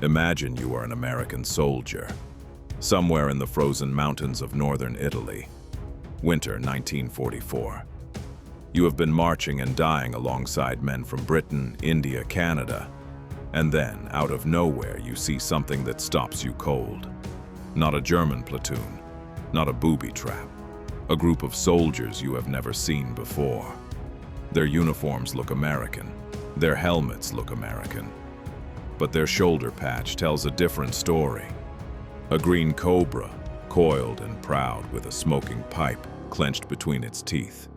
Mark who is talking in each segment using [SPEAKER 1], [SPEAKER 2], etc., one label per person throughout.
[SPEAKER 1] Imagine you are an American soldier, somewhere in the frozen mountains of northern Italy. Winter 1944. You have been marching and dying alongside men from Britain, India, Canada, and then, out of nowhere, you see something that stops you cold. Not a German platoon, not a booby trap. A group of soldiers you have never seen before. Their uniforms look American. Their helmets look American. But their shoulder patch tells a different story. A green cobra, coiled and proud with a smoking pipe clenched between its teeth.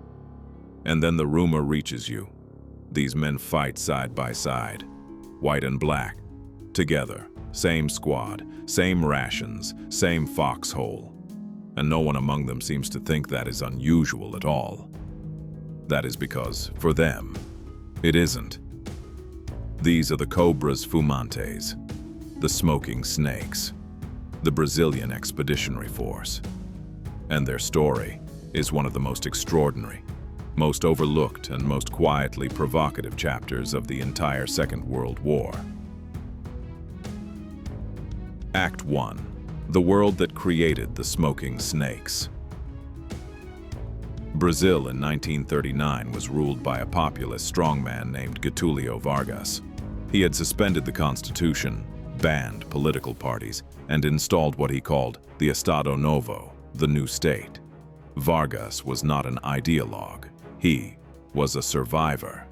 [SPEAKER 1] And then the rumor reaches you. These men fight side by side, white and black, together, same squad, same rations, same foxhole. And no one among them seems to think that is unusual at all. That is because, for them, it isn't. These are the Cobras Fumantes, the smoking snakes, the Brazilian Expeditionary Force. And their story is one of the most extraordinary, most overlooked, and most quietly provocative chapters of the entire Second World War. Act 1. The world that created the smoking snakes. Brazil in 1939 was ruled by a populist strongman named Getúlio Vargas. He had suspended the constitution, banned political parties, and installed what he called the Estado Novo, the new state. Vargas was not an ideologue. He was a survivor.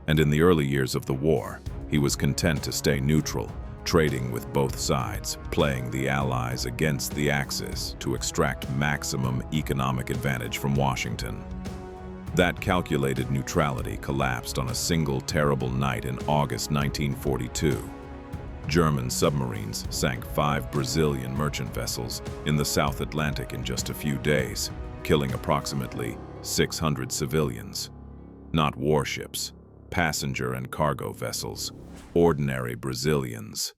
[SPEAKER 1] And in the early years of the war, he was content to stay neutral, trading with both sides, playing the Allies against the Axis to extract maximum economic advantage from Washington. That calculated neutrality collapsed on a single terrible night in August 1942. German submarines sank 5 Brazilian merchant vessels in the South Atlantic in just a few days, killing approximately 600 civilians. Not warships, passenger and cargo vessels, ordinary Brazilians.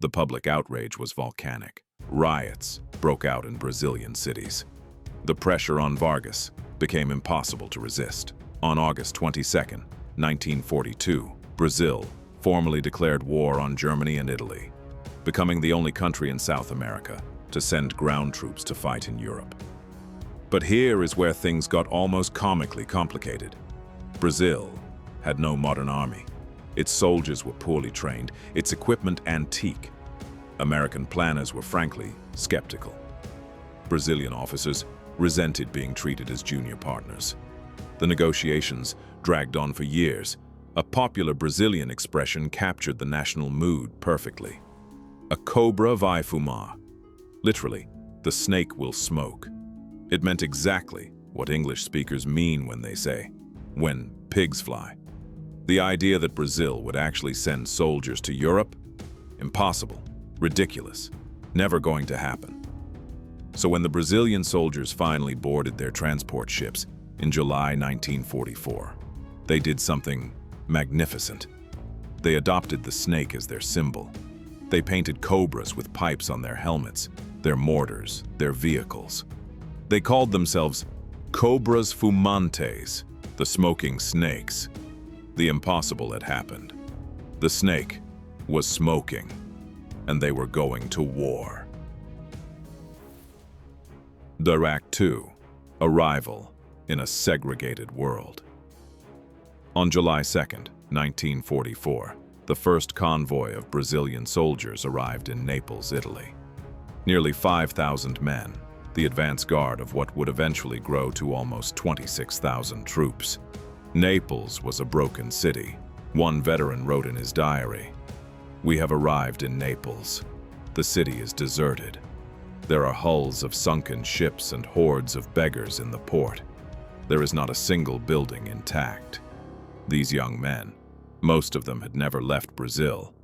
[SPEAKER 1] The public outrage was volcanic. Riots broke out in Brazilian cities. The pressure on Vargas became impossible to resist. On August 22, 1942, Brazil formally declared war on Germany and Italy, becoming the only country in South America to send ground troops to fight in Europe. But here is where things got almost comically complicated. Brazil had no modern army. Its soldiers were poorly trained, its equipment antique. American planners were frankly skeptical. Brazilian officers resented being treated as junior partners. The negotiations dragged on for years. A popular Brazilian expression captured the national mood perfectly. A cobra vai fumar. Literally, the snake will smoke. It meant exactly what English speakers mean when they say, when pigs fly. The idea that Brazil would actually send soldiers to Europe? Impossible, ridiculous, never going to happen. So when the Brazilian soldiers finally boarded their transport ships in July 1944, they did something magnificent. They adopted the snake as their symbol. They painted cobras with pipes on their helmets, their mortars, their vehicles. They called themselves Cobras Fumantes, the smoking snakes. The impossible had happened. The snake was smoking, and they were going to war. Act 2. Arrival in a segregated world. On July 2, 1944, the first convoy of Brazilian soldiers arrived in Naples, Italy. Nearly 5,000 men, the advance guard of what would eventually grow to almost 26,000 troops. Naples was a broken city. One veteran wrote in his diary, "We have arrived in Naples. The city is deserted. There are hulls of sunken ships and hordes of beggars in the port. There is not a single building intact." These young men, most of them had never left Brazil,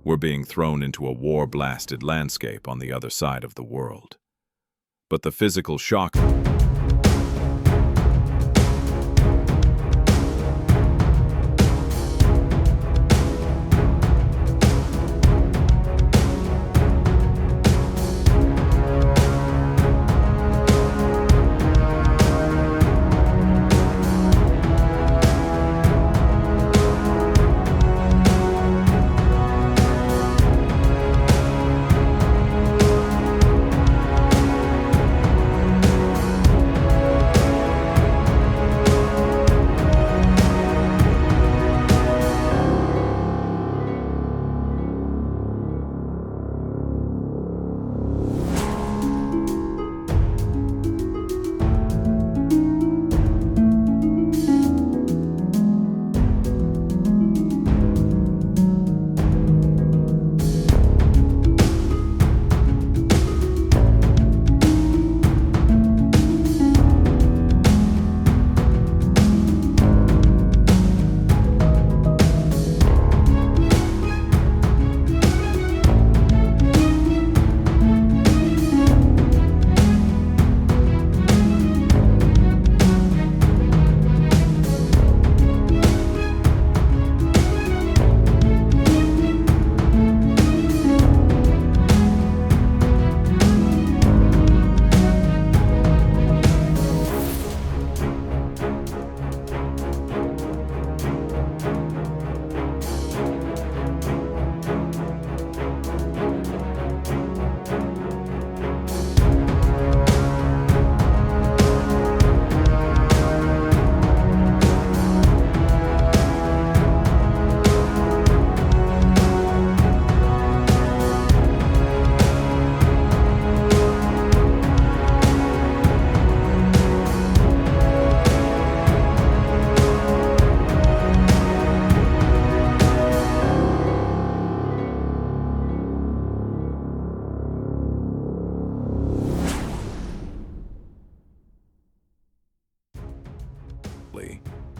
[SPEAKER 1] were being thrown into a war-blasted landscape on the other side of the world. But the physical shock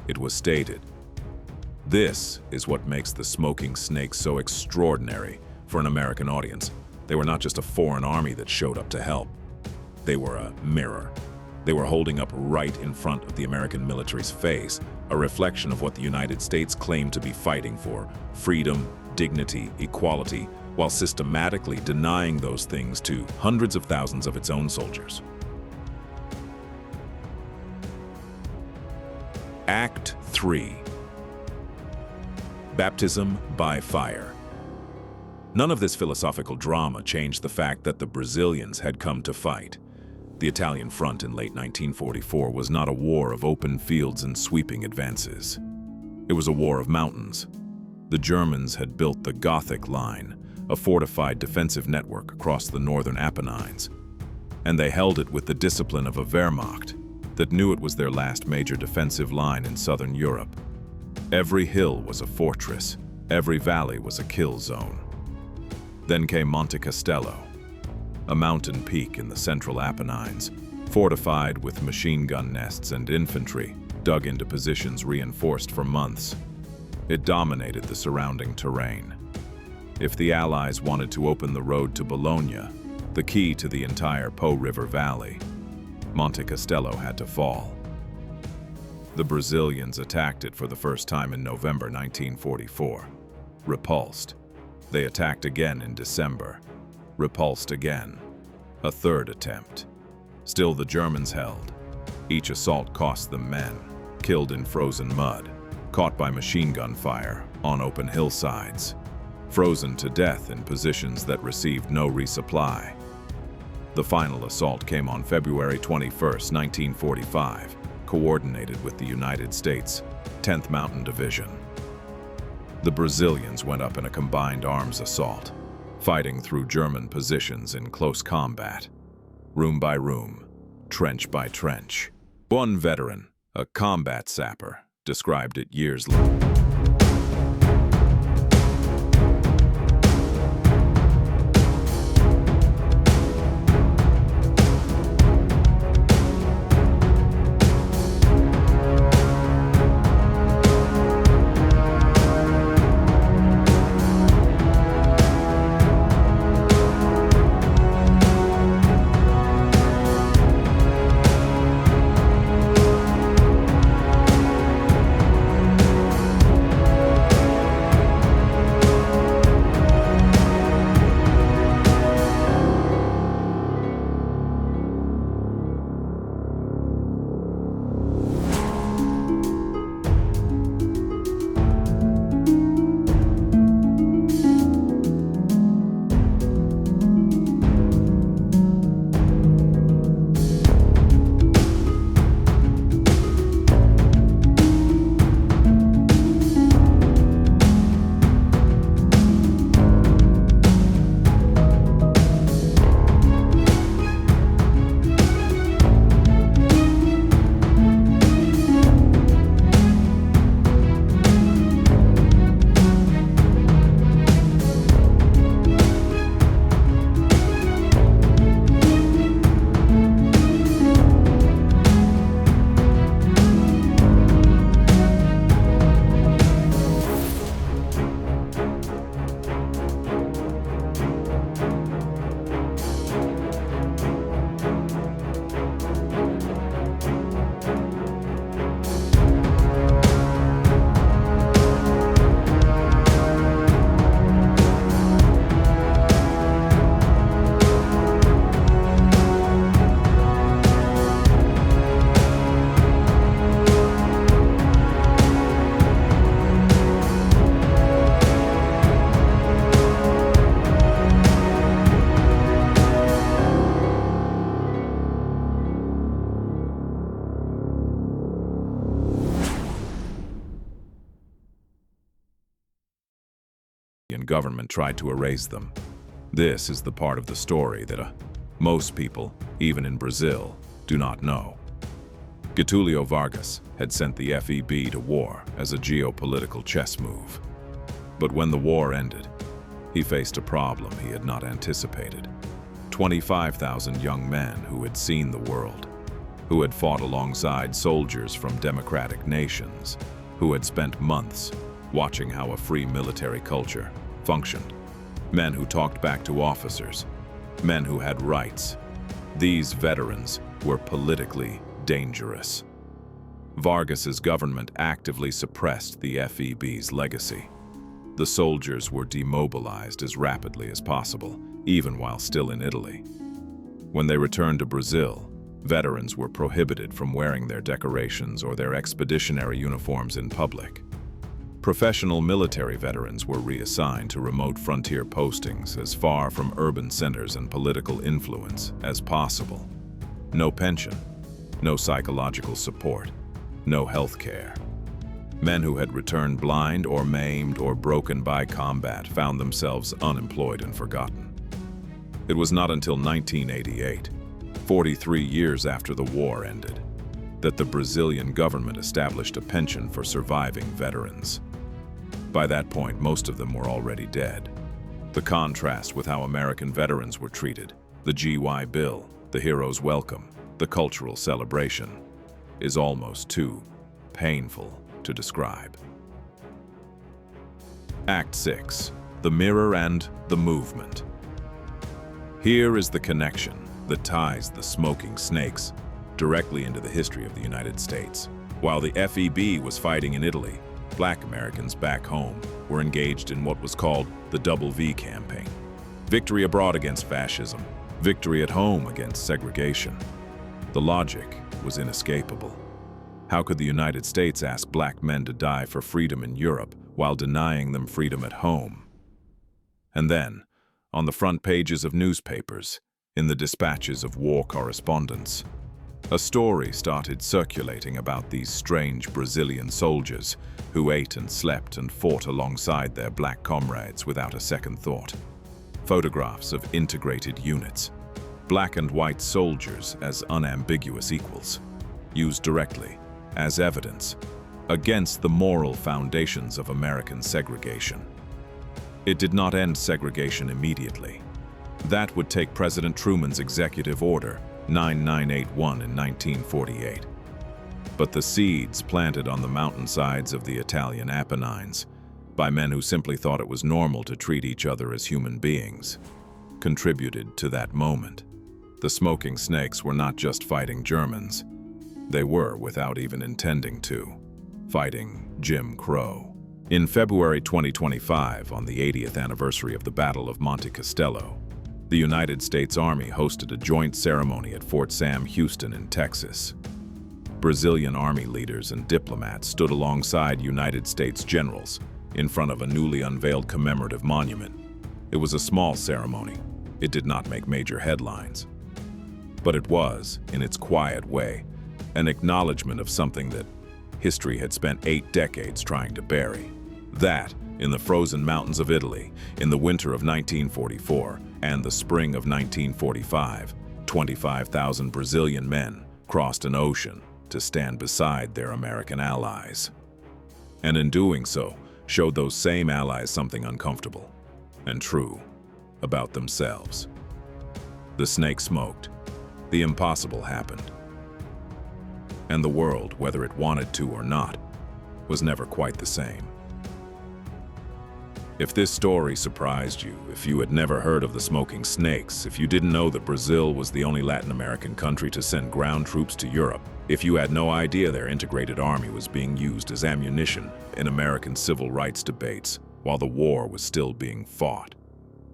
[SPEAKER 1] It was stated, "This is what makes the smoking snakes so extraordinary for an American audience. They were not just a foreign army that showed up to help. They were a mirror. They were holding up right in front of the American military's face, a reflection of what the United States claimed to be fighting for: freedom, dignity, equality, while systematically denying those things to hundreds of thousands of its own soldiers." Act 3. Baptism by Fire. None of this philosophical drama changed the fact that the Brazilians had come to fight. The Italian front in late 1944 was not a war of open fields and sweeping advances. It was a war of mountains. The Germans had built the Gothic Line, a fortified defensive network across the northern Apennines, and they held it with the discipline of a Wehrmacht that knew it was their last major defensive line in southern Europe. Every hill was a fortress, every valley was a kill zone. Then came Monte Castello, a mountain peak in the central Apennines, fortified with machine gun nests and infantry dug into positions reinforced for months. It dominated the surrounding terrain. If the Allies wanted to open the road to Bologna, the key to the entire Po River Valley, Monte Castello had to fall. The Brazilians attacked it for the first time in November 1944. Repulsed. They attacked again in December. Repulsed again. A third attempt. Still the Germans held. Each assault cost them men, killed in frozen mud, caught by machine gun fire on open hillsides, frozen to death in positions that received no resupply. The final assault came on February 21, 1945, coordinated with the United States 10th Mountain Division. The Brazilians went up in a combined arms assault, fighting through German positions in close combat, room by room, trench by trench. One veteran, a combat sapper, described it years later. Government tried to erase them. This is the part of the story that most people, even in Brazil, do not know. Getulio Vargas had sent the FEB to war as a geopolitical chess move. But when the war ended, he faced a problem he had not anticipated. 25,000 young men who had seen the world, who had fought alongside soldiers from democratic nations, who had spent months watching how a free military culture functioned, men who talked back to officers, men who had rights. These veterans were politically dangerous. Vargas's government actively suppressed the FEB's legacy. The soldiers were demobilized as rapidly as possible, even while still in Italy. When they returned to Brazil, veterans were prohibited from wearing their decorations or their expeditionary uniforms in public. Professional military veterans were reassigned to remote frontier postings as far from urban centers and political influence as possible. No pension, no psychological support, no health care. Men who had returned blind or maimed or broken by combat found themselves unemployed and forgotten. It was not until 1988, 43 years after the war ended, that the Brazilian government established a pension for surviving veterans. By that point, most of them were already dead. The contrast with how American veterans were treated, the GY Bill, the hero's welcome, the cultural celebration, is almost too painful to describe. Act 6. The Mirror and the Movement. Here is the connection that ties the smoking snakes directly into the history of the United States. While the FEB was fighting in Italy, Black Americans back home were engaged in what was called the WWII campaign. Victory abroad against fascism, victory at home against segregation. The logic was inescapable. How could the United States ask black men to die for freedom in Europe while denying them freedom at home? And then, on the front pages of newspapers, in the dispatches of war correspondents, a story started circulating about these strange Brazilian soldiers who ate and slept and fought alongside their black comrades without a second thought. Photographs of integrated units, black and white soldiers as unambiguous equals, used directly as evidence against the moral foundations of American segregation. It did not end segregation immediately. That would take President Truman's Executive Order 9981 in 1948. But the seeds planted on the mountainsides of the Italian Apennines by men who simply thought it was normal to treat each other as human beings contributed to that moment. The smoking snakes were not just fighting Germans. They were, without even intending to, fighting Jim Crow. In February 2025, on the 80th anniversary of the Battle of Monte Castello, the United States Army hosted a joint ceremony at Fort Sam Houston in Texas. Brazilian Army leaders and diplomats stood alongside United States generals in front of a newly unveiled commemorative monument. It was a small ceremony. It did not make major headlines. But it was, in its quiet way, an acknowledgement of something that history had spent 8 decades trying to bury. That, in the frozen mountains of Italy, in the winter of 1944 and the spring of 1945, 25,000 Brazilian men crossed an ocean to stand beside their American allies. And in doing so, showed those same allies something uncomfortable and true about themselves. The snake smoked. The impossible happened. And the world, whether it wanted to or not, was never quite the same. If this story surprised you, if you had never heard of the smoking snakes, if you didn't know that Brazil was the only Latin American country to send ground troops to Europe, if you had no idea their integrated army was being used as ammunition in American civil rights debates while the war was still being fought,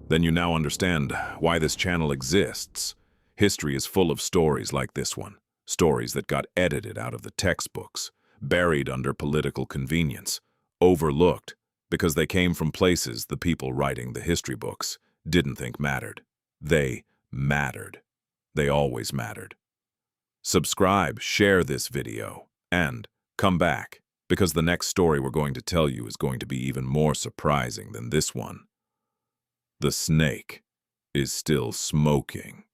[SPEAKER 1] then you now understand why this channel exists. History is full of stories like this one, stories that got edited out of the textbooks, buried under political convenience, overlooked because they came from places the people writing the history books didn't think mattered. They mattered. They always mattered. Subscribe, share this video, and come back, because the next story we're going to tell you is going to be even more surprising than this one. The snake is still smoking.